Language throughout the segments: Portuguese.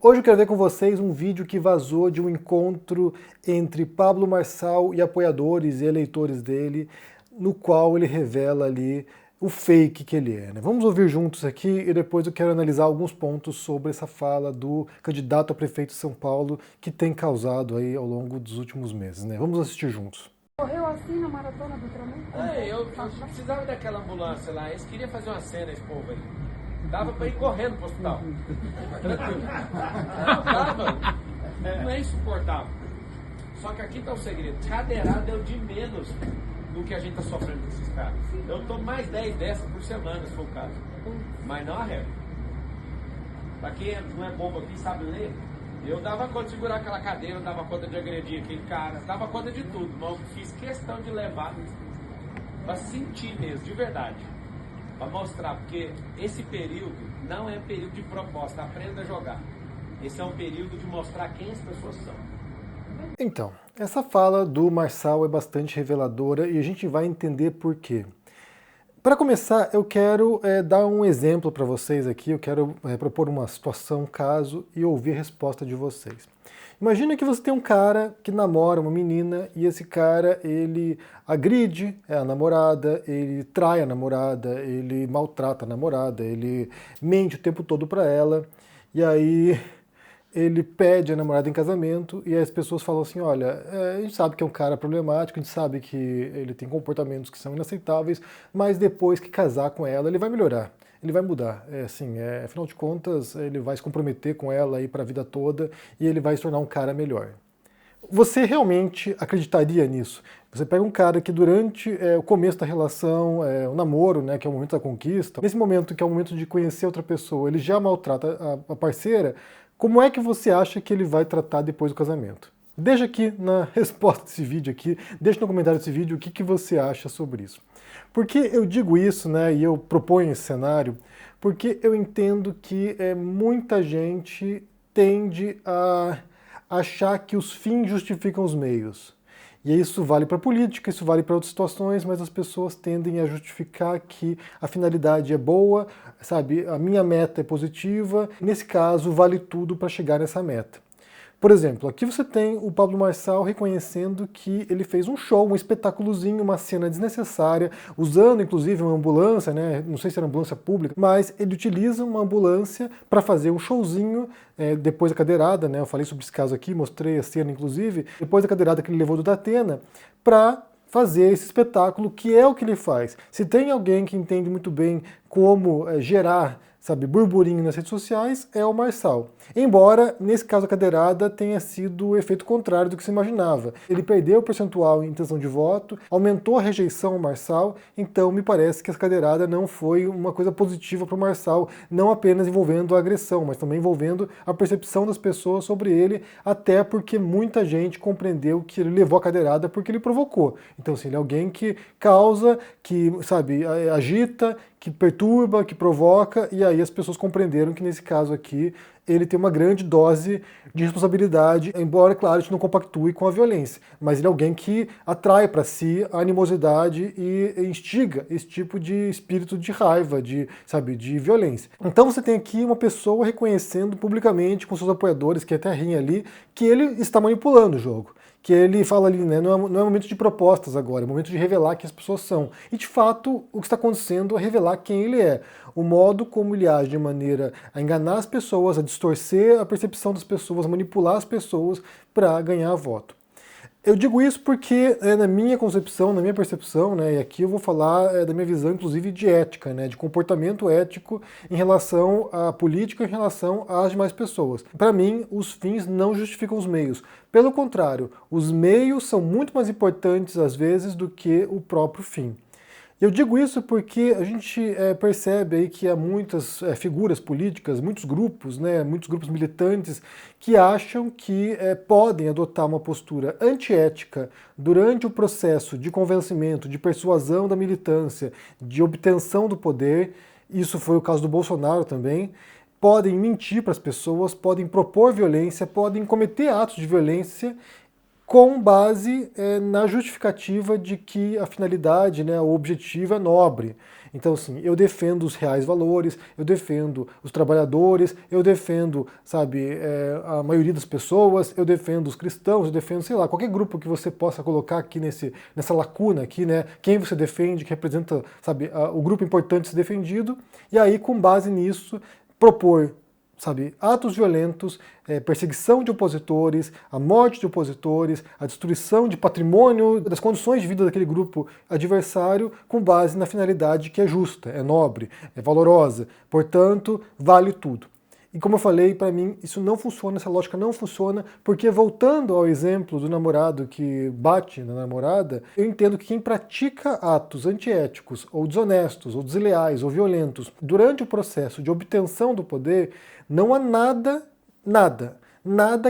Hoje eu quero ver com vocês um vídeo que vazou de um encontro entre Pablo Marçal e apoiadores e eleitores dele, no qual ele revela ali o fake que ele é, né? Vamos ouvir juntos aqui e depois eu quero analisar alguns pontos sobre essa fala do candidato a prefeito de São Paulo que tem causado aí ao longo dos últimos meses, né? Vamos assistir juntos. Correu assim na maratona do Flamengo? Eu precisava daquela ambulância lá. Eles queriam fazer uma cena, esse povo aí. Dava pra ir correndo pro hospital. Tranquilo. Não, dava. Não é insuportável. Só que aqui tá o segredo. Cadeirada é o de menos do que a gente tá sofrendo com esses caras. Eu tomo mais 10 dessas por semana, se for o caso. Mas não a regra. Pra quem não é bobo aqui, sabe ler, eu dava conta de segurar aquela cadeira, eu dava conta de agredir aquele cara, dava conta de tudo, mas eu fiz questão de levar pra sentir mesmo, de verdade. Para mostrar, porque esse período não é período de proposta, aprenda a jogar. Esse é um período de mostrar quem as pessoas são. Então, essa fala do Marçal é bastante reveladora e a gente vai entender por quê. Para começar, eu quero dar um exemplo para vocês aqui, eu quero propor uma situação, um caso, e ouvir a resposta de vocês. Imagina que você tem um cara que namora uma menina e esse cara, ele agride a namorada, ele trai a namorada, ele maltrata a namorada, ele mente o tempo todo para ela, e aí ele pede a namorada em casamento e as pessoas falam assim, olha, a gente sabe que é um cara problemático, a gente sabe que ele tem comportamentos que são inaceitáveis, mas depois que casar com ela, ele vai melhorar. Ele vai mudar, afinal de contas, ele vai se comprometer com ela aí para a vida toda e ele vai se tornar um cara melhor. Você realmente acreditaria nisso? Você pega um cara que durante o começo da relação, o namoro, né, que é o momento da conquista, nesse momento que é o momento de conhecer outra pessoa, ele já maltrata a parceira, como é que você acha que ele vai tratar depois do casamento? Deixa aqui na resposta desse vídeo aqui, deixa no comentário desse vídeo o que você acha sobre isso. Por que eu digo isso, né, e eu proponho esse cenário? Porque eu entendo que muita gente tende a achar que os fins justificam os meios. E isso vale para a política, isso vale para outras situações, mas as pessoas tendem a justificar que a finalidade é boa, sabe, a minha meta é positiva, nesse caso vale tudo para chegar nessa meta. Por exemplo, aqui você tem o Pablo Marçal reconhecendo que ele fez um show, um espetáculozinho, uma cena desnecessária, usando inclusive uma ambulância, né? Não sei se era ambulância pública, mas ele utiliza uma ambulância para fazer um showzinho depois da cadeirada, né? Eu falei sobre esse caso aqui, mostrei a cena inclusive, depois da cadeirada que ele levou do Datena, para fazer esse espetáculo, que é o que ele faz. Se tem alguém que entende muito bem como gerar, sabe, burburinho nas redes sociais, é o Marçal. Embora, nesse caso, a cadeirada tenha sido o efeito contrário do que se imaginava. Ele perdeu o percentual em intenção de voto, aumentou a rejeição ao Marçal, então me parece que essa cadeirada não foi uma coisa positiva para o Marçal, não apenas envolvendo a agressão, mas também envolvendo a percepção das pessoas sobre ele, até porque muita gente compreendeu que ele levou a cadeirada porque ele provocou. Então, assim, ele é alguém que causa, que, sabe, agita, que perturba, que provoca, e aí as pessoas compreenderam que nesse caso aqui ele tem uma grande dose de responsabilidade, embora, claro, a gente não compactue com a violência, mas ele é alguém que atrai para si a animosidade e instiga esse tipo de espírito de raiva, sabe, de violência. Então você tem aqui uma pessoa reconhecendo publicamente com seus apoiadores, que até riem ali, que ele está manipulando o jogo. Que ele fala ali, né, não é momento de propostas agora, é momento de revelar quem as pessoas são. E de fato, o que está acontecendo é revelar quem ele é. O modo como ele age de maneira a enganar as pessoas, a distorcer a percepção das pessoas, a manipular as pessoas para ganhar voto. Eu digo isso porque, na minha concepção, na minha percepção, né, e aqui eu vou falar da minha visão, inclusive, de ética, né, de comportamento ético em relação à política, em relação às demais pessoas. Para mim, os fins não justificam os meios. Pelo contrário, os meios são muito mais importantes, às vezes, do que o próprio fim. Eu digo isso porque a gente percebe aí que há muitas figuras políticas, muitos grupos, né, muitos grupos militantes que acham que podem adotar uma postura antiética durante o processo de convencimento, de persuasão da militância, de obtenção do poder. Isso foi o caso do Bolsonaro também. Podem mentir para as pessoas, podem propor violência, podem cometer atos de violência com base na justificativa de que a finalidade, né, o objetivo é nobre. Então, assim, eu defendo os reais valores, eu defendo os trabalhadores, eu defendo, sabe, a maioria das pessoas, eu defendo os cristãos, eu defendo, sei lá, qualquer grupo que você possa colocar aqui nessa lacuna aqui, né? Quem você defende, que representa, sabe, o grupo importante a ser defendido, e aí, com base nisso, propor, sabe, atos violentos, perseguição de opositores, a morte de opositores, a destruição de patrimônio, das condições de vida daquele grupo adversário, com base na finalidade que é justa, é nobre, é valorosa, portanto, vale tudo. E como eu falei, para mim isso não funciona, essa lógica não funciona, porque voltando ao exemplo do namorado que bate na namorada, eu entendo que quem pratica atos antiéticos, ou desonestos, ou desleais, ou violentos, durante o processo de obtenção do poder, não há nada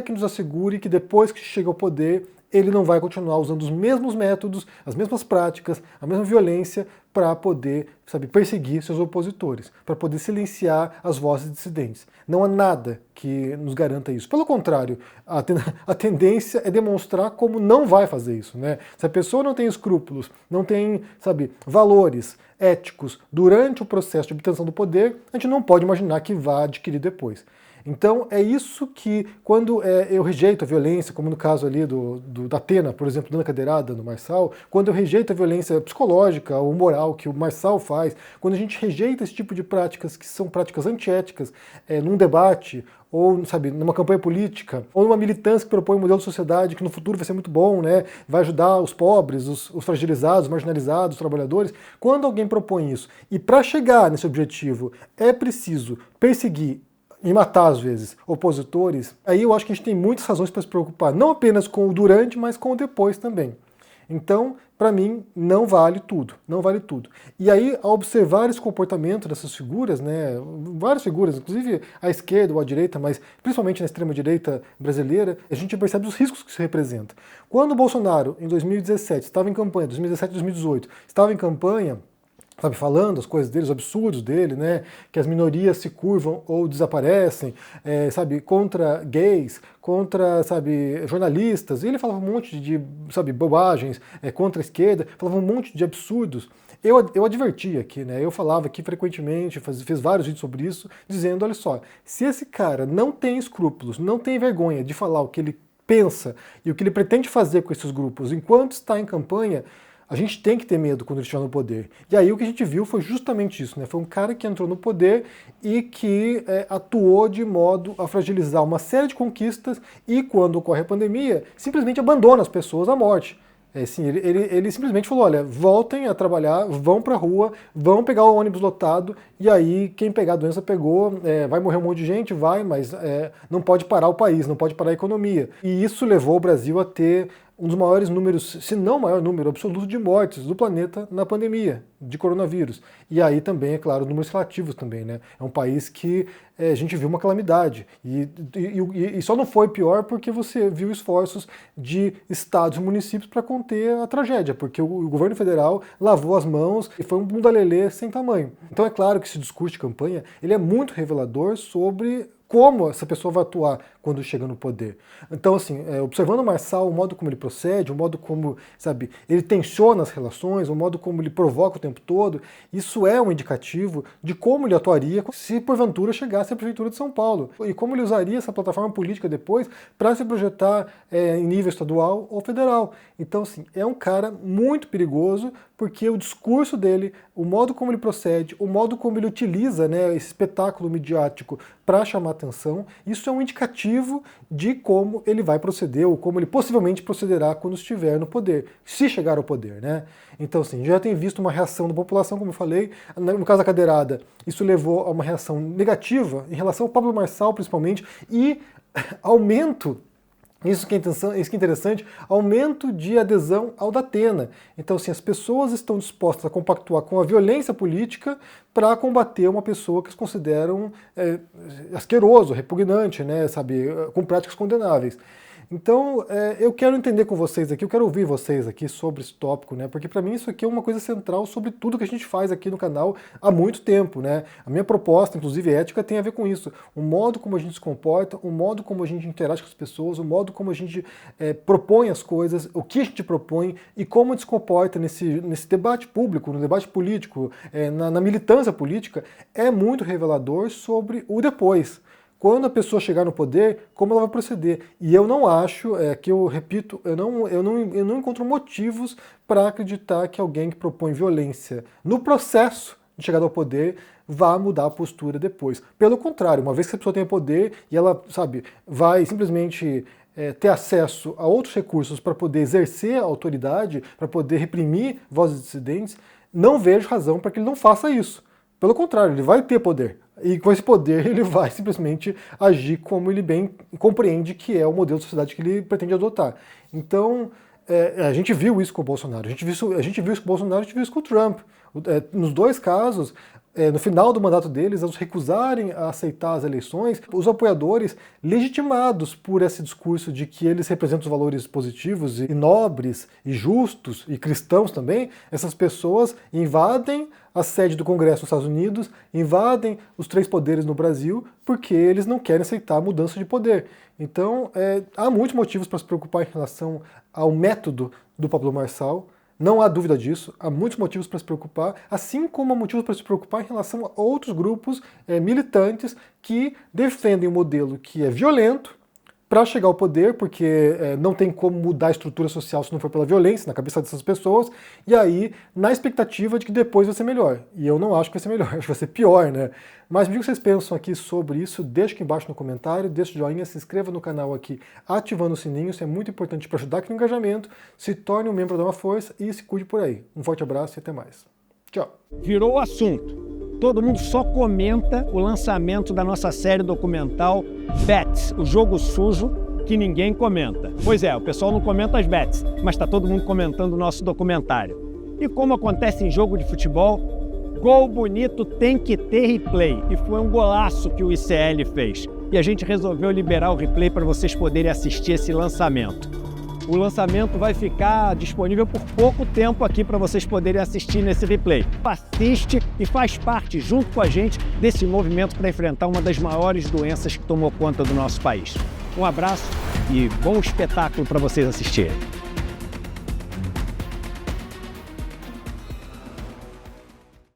que nos assegure que depois que chega ao poder, ele não vai continuar usando os mesmos métodos, as mesmas práticas, a mesma violência para poder, sabe, perseguir seus opositores, para poder silenciar as vozes dissidentes. Não há nada que nos garanta isso. Pelo contrário, a tendência é demonstrar como não vai fazer isso, né? Se a pessoa não tem escrúpulos, não tem, sabe, valores éticos durante o processo de obtenção do poder, a gente não pode imaginar que vá adquirir depois. Então é isso que, quando eu rejeito a violência, como no caso ali da Atena, por exemplo, dando a cadeirada no Marçal, quando eu rejeito a violência psicológica ou moral que o Marçal faz, quando a gente rejeita esse tipo de práticas que são práticas antiéticas num debate, ou, sabe, numa campanha política, ou numa militância que propõe um modelo de sociedade que no futuro vai ser muito bom, né, vai ajudar os pobres, os fragilizados, os marginalizados, os trabalhadores, quando alguém propõe isso, e para chegar nesse objetivo é preciso perseguir e matar, às vezes, opositores, aí eu acho que a gente tem muitas razões para se preocupar, não apenas com o durante, mas com o depois também. Então, para mim, não vale tudo, não vale tudo. E aí, ao observar esse comportamento dessas figuras, né, várias figuras, inclusive à esquerda ou à direita, mas principalmente na extrema-direita brasileira, a gente percebe os riscos que isso representa. Quando o Bolsonaro, em 2017, estava em campanha, 2017 2018, estava em campanha, sabe, falando as coisas dele, os absurdos dele, né, que as minorias se curvam ou desaparecem, sabe, contra gays, contra, sabe, jornalistas, e ele falava um monte de, sabe, bobagens, contra a esquerda, falava um monte de absurdos. Eu advertia aqui, né, eu falava aqui frequentemente, fiz vários vídeos sobre isso, dizendo, olha só, se esse cara não tem escrúpulos, não tem vergonha de falar o que ele pensa e o que ele pretende fazer com esses grupos enquanto está em campanha, a gente tem que ter medo quando ele estiver no poder. E aí o que a gente viu foi justamente isso, né? Foi um cara que entrou no poder e que atuou de modo a fragilizar uma série de conquistas e, quando ocorre a pandemia, simplesmente abandona as pessoas à morte. Ele simplesmente falou, olha, voltem a trabalhar, vão pra rua, vão pegar o ônibus lotado, e aí quem pegar a doença pegou, vai morrer um monte de gente, vai, mas não pode parar o país, não pode parar a economia. E isso levou o Brasil a ter um dos maiores números, se não o maior número absoluto de mortes do planeta na pandemia de coronavírus. E aí também, é claro, números relativos também, né? É um país que a gente viu uma calamidade. E só não foi pior porque você viu esforços de estados e municípios para conter a tragédia, porque o governo federal lavou as mãos e foi um bundalelê sem tamanho. Então é claro que esse discurso de campanha, ele é muito revelador sobre como essa pessoa vai atuar quando chega no poder. Então, assim, observando o Marçal, o modo como ele procede, o modo como, sabe, ele tensiona as relações, o modo como ele provoca o tempo todo, isso é um indicativo de como ele atuaria se porventura chegasse à prefeitura de São Paulo, e como ele usaria essa plataforma política depois para se projetar em nível estadual ou federal. Então, assim, é um cara muito perigoso, porque o discurso dele, o modo como ele procede, o modo como ele utiliza, né, esse espetáculo midiático para chamar atenção, isso é um indicativo de como ele vai proceder, ou como ele possivelmente procederá quando estiver no poder, se chegar ao poder, né? Então, assim, já tem visto uma reação da população, como eu falei, no caso da cadeirada, isso levou a uma reação negativa em relação ao Pablo Marçal, principalmente, e aumento. Isso que é interessante, aumento de adesão ao Datena. Então, assim, as pessoas estão dispostas a compactuar com a violência política para combater uma pessoa que eles consideram asqueroso, repugnante, né, sabe, com práticas condenáveis. Então, eu quero entender com vocês aqui, eu quero ouvir vocês aqui sobre esse tópico, né? Porque para mim isso aqui é uma coisa central sobre tudo que a gente faz aqui no canal há muito tempo, né? A minha proposta, inclusive ética, tem a ver com isso. O modo como a gente se comporta, o modo como a gente interage com as pessoas, o modo como a gente propõe as coisas, o que a gente propõe e como a gente se comporta nesse debate público, no debate político, na militância política, é muito revelador sobre o depois. Quando a pessoa chegar no poder, como ela vai proceder. E eu não acho, que eu repito, eu não encontro motivos para acreditar que alguém que propõe violência no processo de chegar ao poder vá mudar a postura depois. Pelo contrário, uma vez que a pessoa tem poder e ela, sabe, vai simplesmente ter acesso a outros recursos para poder exercer a autoridade, para poder reprimir vozes dissidentes, não vejo razão para que ele não faça isso. Pelo contrário, ele vai ter poder. E com esse poder ele vai simplesmente agir como ele bem compreende que é o modelo de sociedade que ele pretende adotar. Então, a gente viu isso com o Bolsonaro, a gente viu isso com o Bolsonaro, a gente viu isso com o Trump. Nos dois casos, no final do mandato deles, ao se recusarem a aceitar as eleições, os apoiadores, legitimados por esse discurso de que eles representam os valores positivos e nobres e justos e cristãos também, essas pessoas invadem a sede do Congresso nos Estados Unidos, invadem os três poderes no Brasil, porque eles não querem aceitar a mudança de poder. Então, há muitos motivos para se preocupar em relação ao método do Pablo Marçal. Não há dúvida disso, há muitos motivos para se preocupar, assim como há motivos para se preocupar em relação a outros grupos militantes que defendem um modelo que é violento para chegar ao poder, porque não tem como mudar a estrutura social se não for pela violência na cabeça dessas pessoas, e aí na expectativa de que depois vai ser melhor. E eu não acho que vai ser melhor, acho que vai ser pior, né? Mas me diga o que vocês pensam aqui sobre isso, deixa aqui embaixo no comentário, deixa o joinha, se inscreva no canal aqui ativando o sininho, isso é muito importante para ajudar aqui no engajamento, se torne um membro da Uma Força e se cuide por aí. Um forte abraço e até mais. Tchau. Virou assunto. Todo mundo só comenta o lançamento da nossa série documental Bets, o jogo sujo que ninguém comenta. Pois é, o pessoal não comenta as bets, mas está todo mundo comentando o nosso documentário. E como acontece em jogo de futebol, gol bonito tem que ter replay. E foi um golaço que o ICL fez. E a gente resolveu liberar o replay para vocês poderem assistir esse lançamento. O lançamento vai ficar disponível por pouco tempo aqui para vocês poderem assistir nesse replay. Assiste e faz parte, junto com a gente, desse movimento para enfrentar uma das maiores doenças que tomou conta do nosso país. Um abraço e bom espetáculo para vocês assistirem.